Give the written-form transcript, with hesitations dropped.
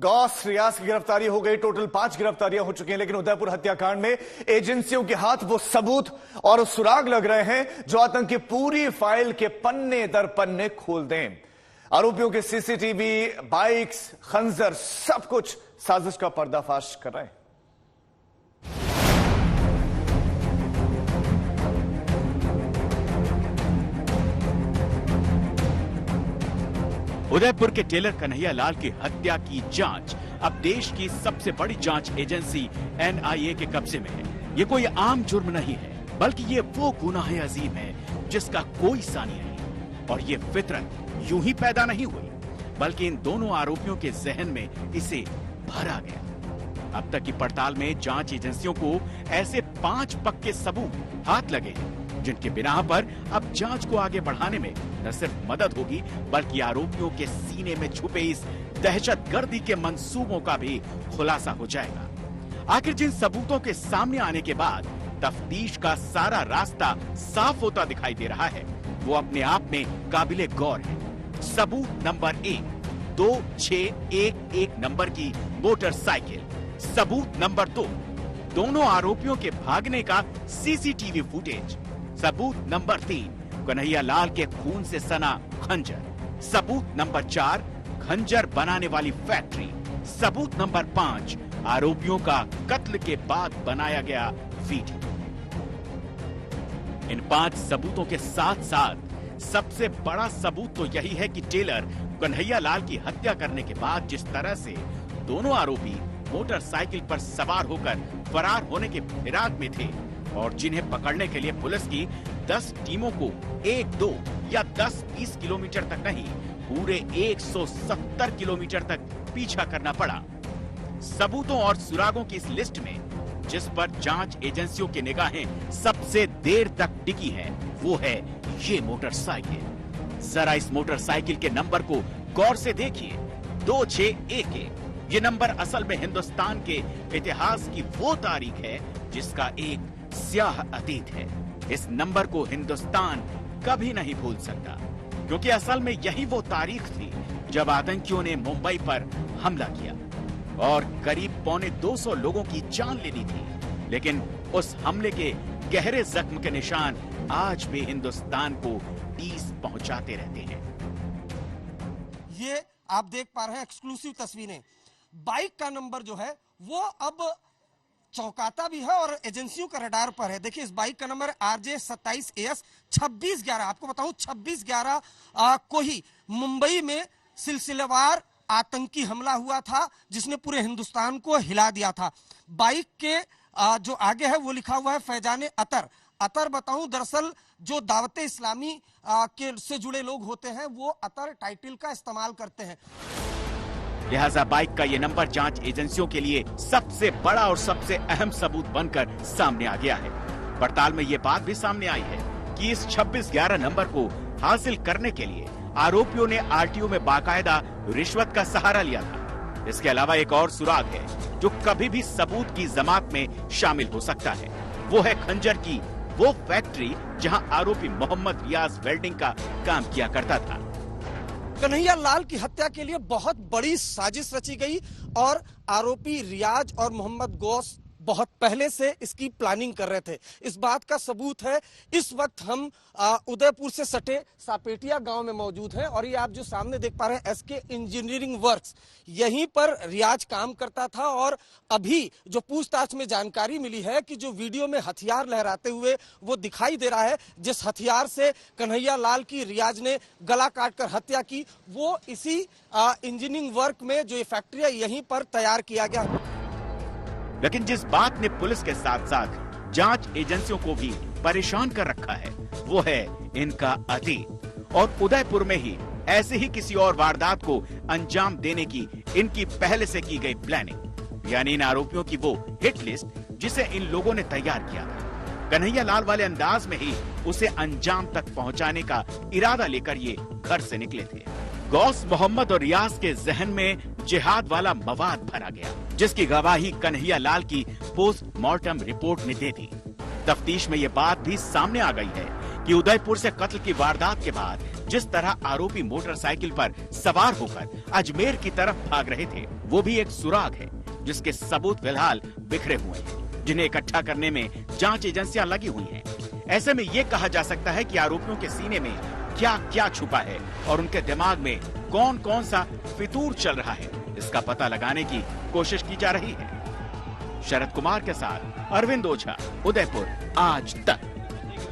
गौस रियाज की गिरफ्तारी हो गई। टोटल 5 गिरफ्तारियां हो चुकी हैं, लेकिन उदयपुर हत्याकांड में एजेंसियों के हाथ वो सबूत और सुराग लग रहे हैं जो आतंक की पूरी फाइल के पन्ने दर पन्ने खोल दें। आरोपियों के सीसीटीवी, बाइक्स, खंजर, सब कुछ साजिश का पर्दाफाश कर रहे हैं। उदयपुर के टेलर कन्हैया लाल की हत्या की जांच अब देश की सबसे बड़ी जांच एजेंसी NIA के कब्जे में है। ये कोई आम जुर्म नहीं है, बल्कि ये वो गुनाह अजीम है जिसका कोई सानी नहीं। और ये फितरत यूं ही पैदा नहीं हुई, बल्कि इन दोनों आरोपियों के जहन में इसे भरा गया। अब तक की पड़ताल में जांच एजेंसियों को ऐसे 5 पक्के सबूत हाथ लगे हैं जिनके बिना पर अब जांच को आगे बढ़ाने में न सिर्फ मदद होगी, बल्कि आरोपियों के सीने में छुपे इस दहशतगर्दी के मंसूबों का भी खुलासा हो जाएगा। आखिर जिन सबूतों के सामने आने के बाद तफ्तीश का सारा रास्ता साफ होता दिखाई दे रहा है, वो अपने आप में काबिले गौर है। सबूत नंबर 1, 2611 नंबर की मोटरसाइकिल। सबूत नंबर 2, दोनों आरोपियों के भागने का सीसीटीवी फुटेज। सबूत नंबर 3, कन्हैया लाल के खून से सना खंजर। सबूत नंबर 4, खंजर बनाने वाली फैक्ट्री। सबूत नंबर 5, आरोपियों का कत्ल के बाद बनाया गया वीडियो। इन 5 सबूतों के साथ साथ सबसे बड़ा सबूत तो यही है कि टेलर कन्हैया लाल की हत्या करने के बाद जिस तरह से दोनों आरोपी मोटरसाइकिल पर सवार होकर फरार होने के फिराक में थे और जिन्हें पकड़ने के लिए पुलिस की 10 टीमों को 1, 2 या 10-20 किलोमीटर तक नहीं, पूरे 170 किलोमीटर तक पीछा करना पड़ा। सबूतों और सुरागों की इस लिस्ट में जिस पर जांच एजेंसियों की निगाहें सबसे देर तक टिकी हैं, वो है ये मोटरसाइकिल। जरा इस मोटरसाइकिल के नंबर को गौर से देखिए, 2611। ये नंबर असल में हिंदुस्तान के इतिहास की वो तारीख है जिसका एक स्याह अतीत है। इस नंबर को हिंदुस्तान कभी नहीं भूल सकता, क्योंकि असल में यही वो तारीख थी जब आतंकियों ने मुंबई पर हमला किया और करीब 250 लोगों की जान ले ली थी। लेकिन उस हमले के गहरे जख्म के निशान आज भी हिंदुस्तान को ठेस पहुंचाते रहते हैं। ये आप देख पा रहे हैं एक्सक्लूसिव तस्वीरें। बाइक का नंबर जो है वो अब चौंकाता भी है और एजेंसियों का रडार पर है। देखिए इस बाइक का नंबर RJ 27 AS 2611। आपको बताऊं 2611 को ही मुंबई में सिलसिलेवार आतंकी हमला हुआ था जिसने पूरे हिंदुस्तान को हिला दिया था। बाइक के जो आगे है वो लिखा हुआ है फैजाने अतर। अतर बताऊं दरअसल जो दावते इस्लामी के से जुड़े लोग होते हैं वो अतर टाइटल का इस्तेमाल करते हैं। लिहाजा बाइक का ये नंबर जांच एजेंसियों के लिए सबसे बड़ा और सबसे अहम सबूत बनकर सामने आ गया है। पड़ताल में ये बात भी सामने आई है कि इस 2611 नंबर को हासिल करने के लिए आरोपियों ने RTO में बाकायदा रिश्वत का सहारा लिया था। इसके अलावा एक और सुराग है जो कभी भी सबूत की जमात में शामिल हो सकता है। वो है खंजर की वो फैक्ट्री जहां आरोपी मोहम्मद रियाज वेल्डिंग का काम किया करता था। कन्हैया लाल की हत्या के लिए बहुत बड़ी साजिश रची गई और आरोपी रियाज और मोहम्मद गौस बहुत पहले से इसकी प्लानिंग कर रहे थे। इस बात का सबूत है, इस वक्त हम उदयपुर से सटे सापेटिया गांव में मौजूद हैं और ये आप जो सामने देख पा रहे हैं SK इंजीनियरिंग वर्क्स, यहीं पर रियाज काम करता था। और अभी जो पूछताछ में जानकारी मिली है कि जो वीडियो में हथियार लहराते हुए वो दिखाई दे रहा है, जिस हथियार से कन्हैया लाल की रियाज ने गला काटकर हत्या की, वो इसी इंजीनियरिंग वर्क में जो ये फैक्ट्री है यहीं पर तैयार किया गया। लेकिन जिस बात ने पुलिस के साथ साथ जांच एजेंसियों को भी परेशान कर रखा है, वो है इनका अतीत। और उदयपुर में ही ऐसे ही किसी और वारदात को अंजाम देने की इनकी पहले से की गई प्लानिंग, यानी इन आरोपियों की वो हिट लिस्ट जिसे इन लोगों ने तैयार किया था। कन्हैया लाल वाले अंदाज में ही उसे अंजाम तक पहुंचाने का इरादा लेकर ये घर से निकले थे। गौस, मोहम्मद और रियाज के जहन में जिहाद वाला मवाद भरा गया, जिसकी गवाही कन्हैया लाल की पोस्टमार्टम रिपोर्ट ने दे दी। तफ्तीश में ये बात भी सामने आ गई है कि उदयपुर से कत्ल की वारदात के बाद जिस तरह आरोपी मोटरसाइकिल पर सवार होकर अजमेर की तरफ भाग रहे थे, वो भी एक सुराग है जिसके सबूत फिलहाल बिखरे हुए हैं, जिन्हें इकट्ठा करने में जांच एजेंसियां लगी हुई हैं। ऐसे में ये कहा जा सकता है कि आरोपियों के सीने में क्या क्या छुपा है और उनके दिमाग में कौन कौन सा फितूर चल रहा है, इसका पता लगाने की कोशिश की जा रही है। शरद कुमार के साथ अरविंद ओझा, उदयपुर आज तक।